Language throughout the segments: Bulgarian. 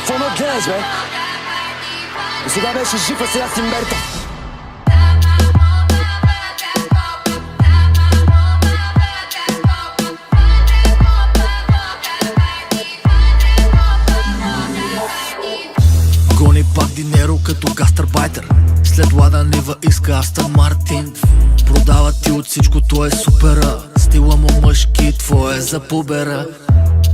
какво ме гледаш, бе? И сега беше жив, а сега си мертъв. Гони пак динеро като гастарбайтер. След Лада Нива иска Астън Мартин. Продава ти от всичко, то е супера. Стила му мъжки, твое за побера.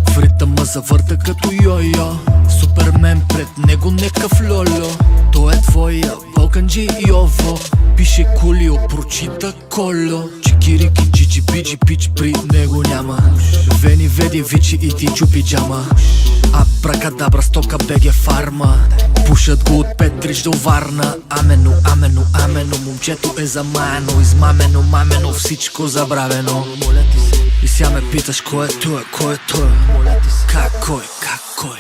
В ритъма завърта като йо-йо. Супермен пред него некъв льольо. Той е твоя Балканджи Йово. Пише Кулио, прочита Коло. Чикирики, чичи, бичи, пич при него няма. Вени, веди, вичи и ти чупи джама. Абракадабра, стока, беге фарма. Пушат го от Петрич до Варна. Амено, амено, амено. Момчето е замаяно, измамено, мамено, всичко забравено. И сега ме питаш кой е той, кой е той? Как кой, как кой?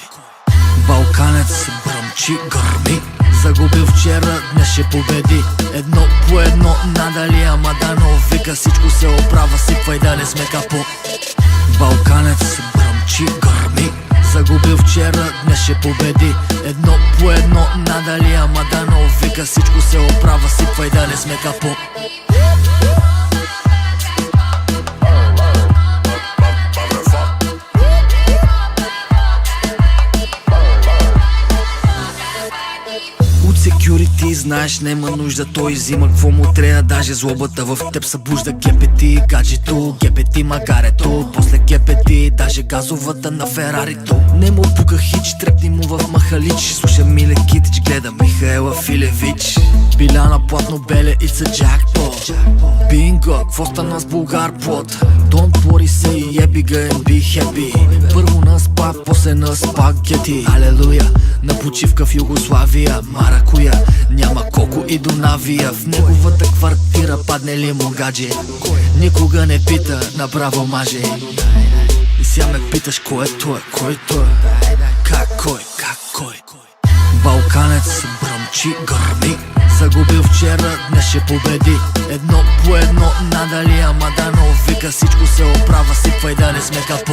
Балканец бръмчи, гърми. Загубил вчера, днес ще победи. Едно по едно, надали ама дано. Вика всичко се оправя, сипвай да не сме капо. Балканец бръмчи, гърми. Загубил вчера, днес ще победи. Едно по едно, надали ама дано. Вика всичко се оправя, сипвай да не сме капо. Security, знаеш, нема нужда, той взима какво му трябва, даже злобата в теб събужда. ГПТ, гаджето, ГПТ, магарето, после ГПТ, даже газовата на Ферарито. Не му пука хич, трепни му в махалич. Слуша Миле Китич, гледа Михаела Филевич. Биляна платно беле, it's a jackpot. Бинго, какво стана с Булгар плот? Don't worry, say happy girl and be happy. Първо на спа, после на спагети. Алелуя, на почивка в Югославия. Маракуя, няма Коко и Донавия. В неговата квартира падне ли му гадже. Никога не пита, направо маже. И сега ме питаш кой е той, кой е той? Как кой, как кой? Балканец бръмчи, гърми. Загубил вчера, днес ще победи. Едно по едно, надали ама дано. Вика всичко се оправя, сипвай да не сме капо.